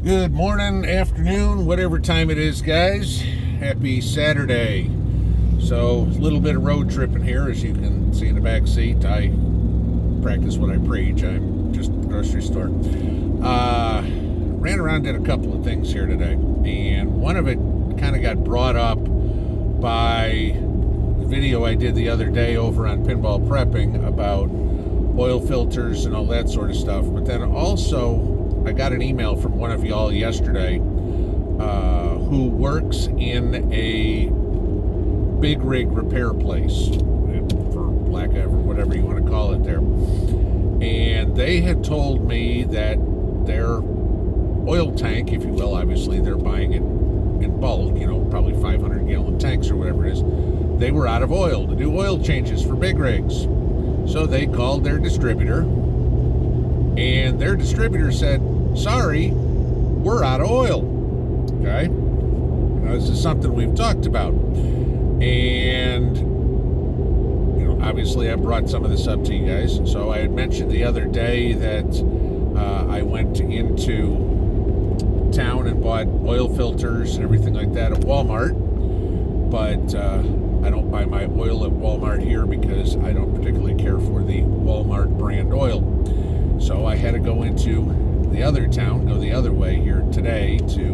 Good morning, afternoon, whatever time it is, guys. Happy Saturday. So, a little bit of road tripping here, as you can see in the back seat. I practice what I preach. I'm just at the grocery store. Ran around, did a couple of things here today, and one of it kind of got brought up by the video I did the other day over on Pinball Prepping about oil filters and all that sort of stuff. But then also, I got an email from one of y'all yesterday who works in a big rig repair place, for lack of whatever you want to call it there. And they had told me that their oil tank, if you will, obviously they're buying it in bulk, probably 500 gallon tanks or whatever it is, they were out of oil to do oil changes for big rigs. So they called their distributor, and their distributor said, sorry, we're out of oil. Okay? Now, this is something we've talked about. And, obviously I brought some of this up to you guys. So I had mentioned the other day that I went into town and bought oil filters and everything like that at Walmart. But I don't buy my oil at Walmart here because I don't particularly care for the Walmart brand oil. So I had to go into the other town, go the other way here today to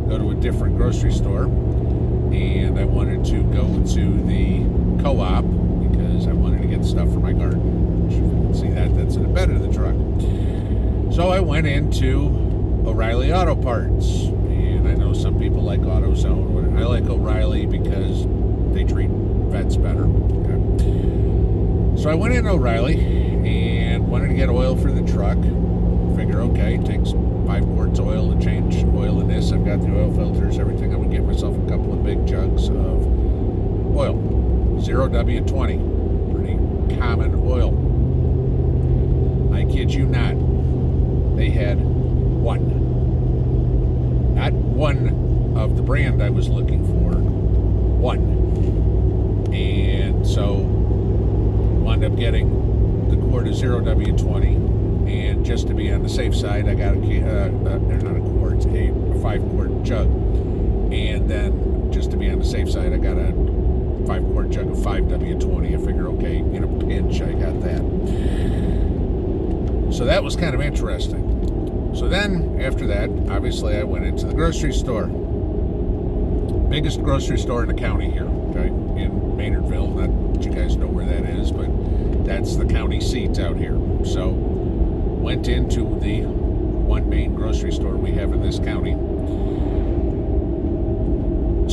go to a different grocery store. And I wanted to go to the co-op because I wanted to get stuff for my garden. Which, if you can see that, that's in the bed of the truck. So I went into O'Reilly Auto Parts. And I know some people like AutoZone. I like O'Reilly because they treat vets better. Okay. So I went in O'Reilly and wanted to get oil for the truck. Figure, okay, it takes 5 quarts oil to change oil in this. I've got the oil filters, everything. I'm going to get myself a couple of big jugs of oil. 0W20. Pretty common oil. I kid you not. They had one. Not one of the brand I was looking for. One. And so wound up getting the quart of 0W20. And just to be on the safe side, I got a 5 quart jug. And then just to be on the safe side, I got a 5 quart jug of 5W20. I figure, okay, in a pinch, I got that. So that was kind of interesting. So then, after that, obviously, I went into the grocery store. Biggest grocery store in the county here, okay, in Maynardville. Not that you guys know where that is, but that's the county seat out here. So went into the one main grocery store we have in this county.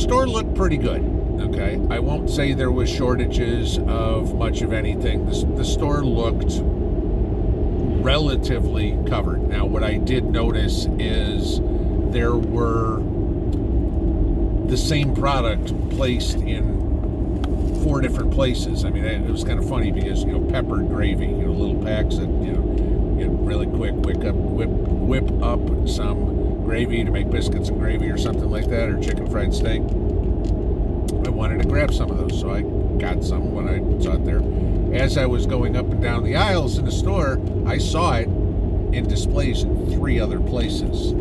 Store looked pretty good, okay? I won't say there was shortages of much of anything. The store looked relatively covered. Now, what I did notice is there were the same product placed in 4 different places. I mean, it was kind of funny because, peppered gravy, little packs that, really quick whip up some gravy to make biscuits and gravy or something like that, or chicken fried steak. I wanted to grab some of those, so I got some when I saw it there. As I was going up and down the aisles in the store, I saw it in displays in 3 other places.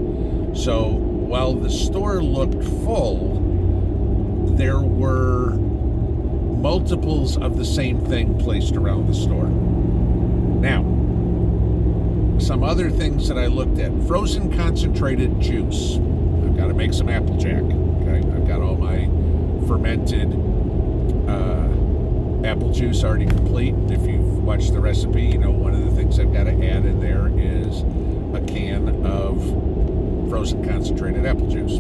So while the store looked full, there were multiples of the same thing placed around the store. Now, some other things that I looked at. Frozen concentrated juice. I've got to make some Applejack. Okay, I've got all my fermented apple juice already complete. If you've watched the recipe, one of the things I've got to add in there is a can of frozen concentrated apple juice.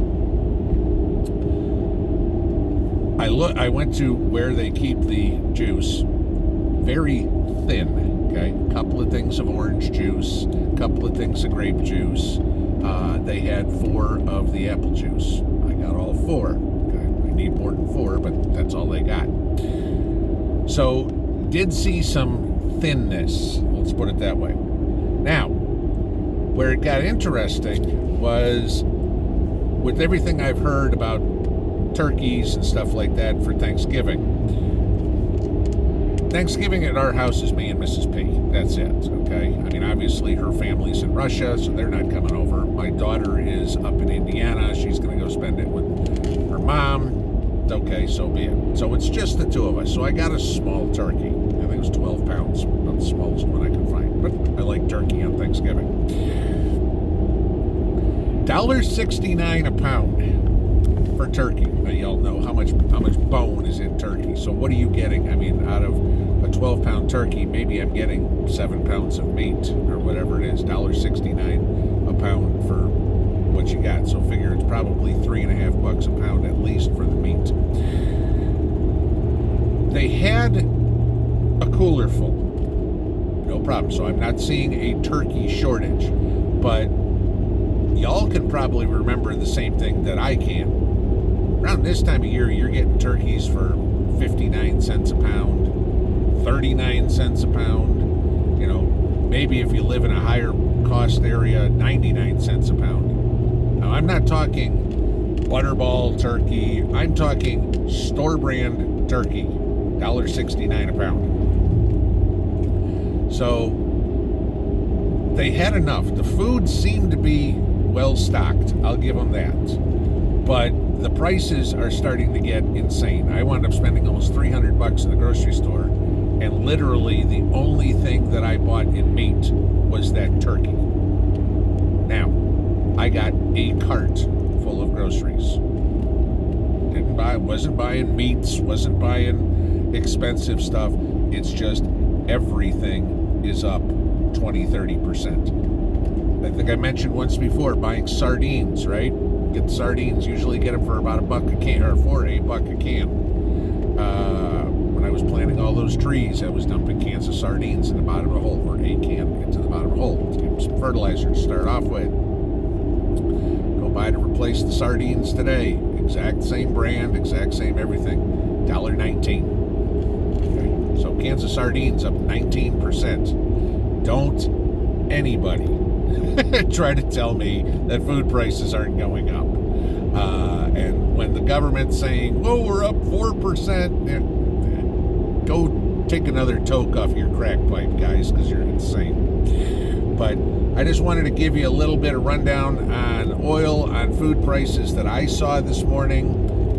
I went to where they keep the juice. Very thin. Okay, a couple of things of orange juice, a couple of things of grape juice. They had 4 of the apple juice. I got all 4. Okay, I need more than 4, but that's all they got. So, did see some thinness. Let's put it that way. Now, where it got interesting was with everything I've heard about turkeys and stuff like that for Thanksgiving. Thanksgiving at our house is me and Mrs. P. That's it, okay? I mean, obviously her family's in Russia, so they're not coming over. My daughter is up in Indiana. She's going to go spend it with her mom. Okay, so be it. So it's just the two of us. So I got a small turkey. I think it was 12 pounds, about the smallest one I could find. But I like turkey on Thanksgiving. $1.69 a pound for turkey. Now, y'all know how much bone is in turkey. So what are you getting? I mean, out of a 12-pound turkey, maybe I'm getting 7 pounds of meat or whatever it is. $1.69 a pound for what you got. So figure it's probably $3.50 a pound at least for the meat. They had a cooler full. No problem. So I'm not seeing a turkey shortage. But y'all can probably remember the same thing that I can. Around this time of year, you're getting turkeys for 59 cents a pound, 39 cents a pound. You know, maybe if you live in a higher cost area, 99 cents a pound. Now, I'm not talking butterball turkey. I'm talking store brand turkey, $1.69 a pound. So they had enough. The food seemed to be well stocked. I'll give them that. But the prices are starting to get insane. I wound up spending almost $300 in the grocery store, and literally the only thing that I bought in meat was that turkey. Now, I got a cart full of groceries. Wasn't buying meats, wasn't buying expensive stuff. It's just everything is up 20-30%. I think I mentioned once before buying sardines, right? Get the sardines, usually get them for about $1 a can, or for $1 a can. When I was planting all those trees, I was dumping cans of sardines in the bottom of the hole, or a can into the bottom of the hole to give them some fertilizer to start off with. Go buy to replace the sardines today. Exact same brand, exact same everything. $1.19. Okay. So cans of sardines up 19%. Don't anybody try to tell me that food prices aren't going up. And when the government's saying, "Oh, we're up 4%," go take another toke off your crack pipe, guys, because you're insane. But I just wanted to give you a little bit of rundown on oil, on food prices that I saw this morning.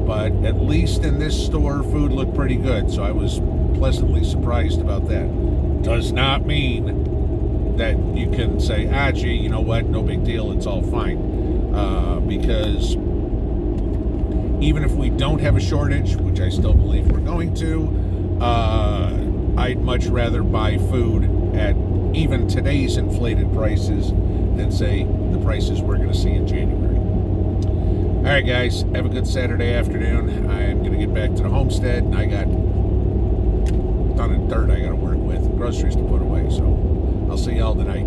But at least in this store, food looked pretty good, so I was pleasantly surprised about that. Does not mean that you can say, gee, you know what, no big deal, it's all fine. Because even if we don't have a shortage, which I still believe we're going to, I'd much rather buy food at even today's inflated prices than, say, the prices we're going to see in January. All right, guys, have a good Saturday afternoon. I'm going to get back to the homestead, and I got a ton of dirt I got to work with, groceries to put away, so I'll see y'all tonight.